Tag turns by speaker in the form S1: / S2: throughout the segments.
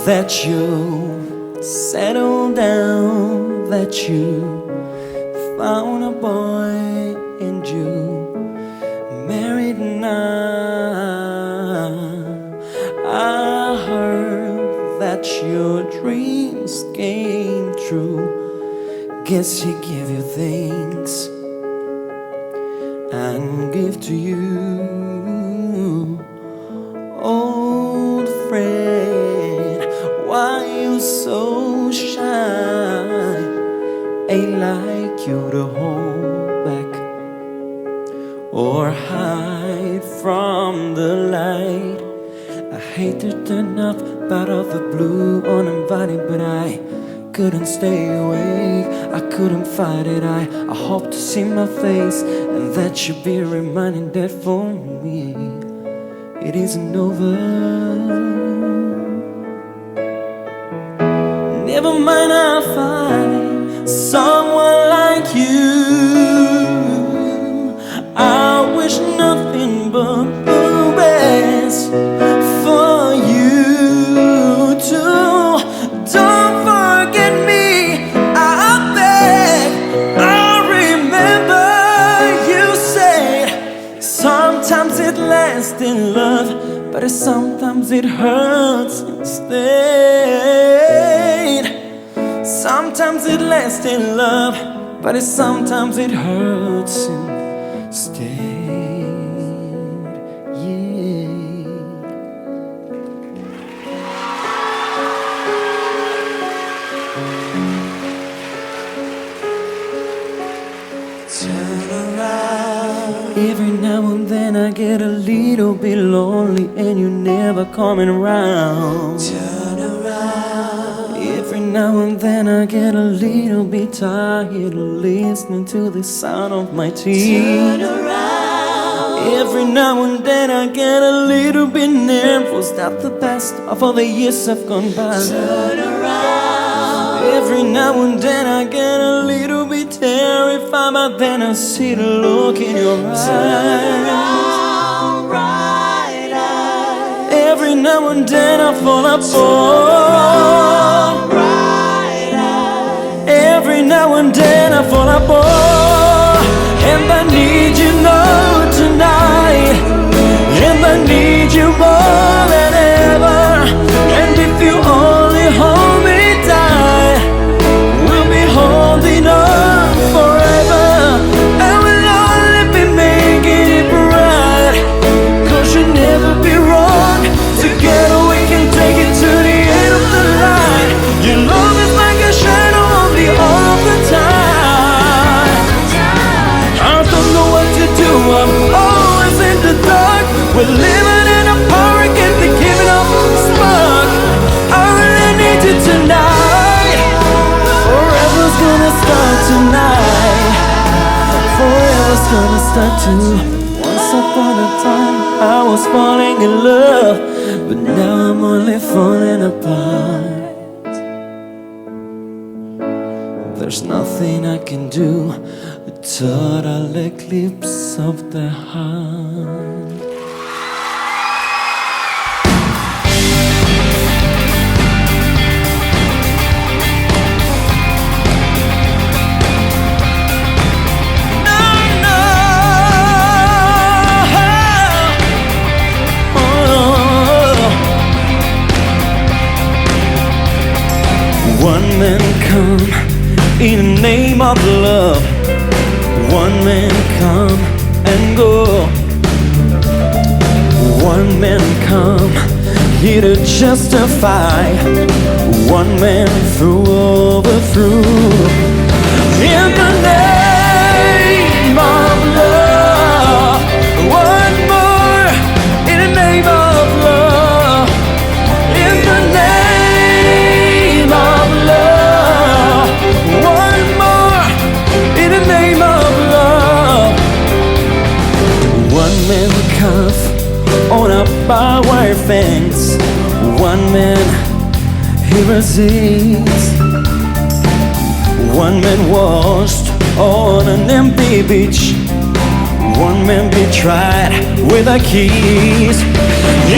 S1: that you settled down, that you found a boy and you married now. I heard that your dreams came true. Guess he gave you things and give to you. Old friend, why you so shy? Ain't like you to hold back or hide from the light. I hate to turn up out of the blue uninvited, but I couldn't stay awake, I couldn't fight it. I hope to see my face, and that should be a reminder that for me it isn't over. Never mind, I'll find someone like you. I wish nothing but the best for you too. Don't forget me, I beg. I remember you said sometimes it lasts in love, but sometimes it hurts instead. Sometimes it lasts in love, but sometimes it hurts instead. Yeah. Turn around. Every now and then I get a little bit lonely and you're never coming around. Turn around. Every now and then I get a little bit tired of listening to the sound of my tears. Turn around. Every now and then I get a little bit nervous that the best of all the years have gone by. Turn around. Every now and then I get a little bit terrified, but then I see the look in your eyes. Turn around, right eye. Every now and then I fall apart. Right eye. Every now and then I fall apart, and I need you now tonight, and I need you more than ever. And if you only hold me tight, we'll be holding on forever, and we'll only be making it right. 'Cause you'll never be wrong. Together we can take it to the end of the line. Your love is like a shadow on me all the time. I don't know what to do, I'm always in the dark. We're living in a park and they're giving off the spark. I really need you tonight. Forever's gonna start tonight. Forever's gonna start too. Once upon a time I was falling in love, but now I'm only falling apart. There's nothing I can do, a total eclipse of the heart. One man come in the name of love. One man come and go. One man come here to justify. One man overthrew. In the name of love. One more in the name of love. In the name of love. One more in the name of love. One man cuff on a barbed wire fence. One man he resists. One man washed on an empty beach. One man be tried with a kiss.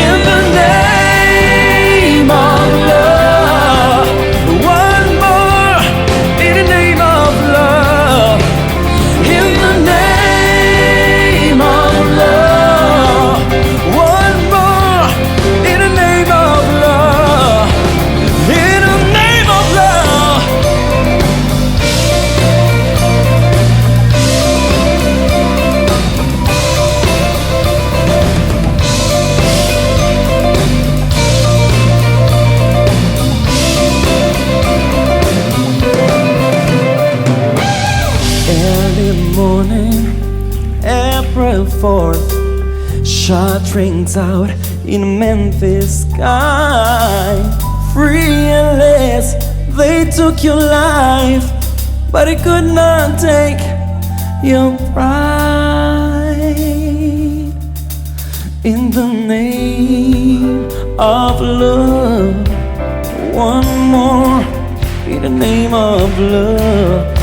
S1: In the name of love. early morning, April 4th, shot rings out in Memphis sky. Free and less, they took your life, but it could not take your pride. In the name of love, one more in the name of love.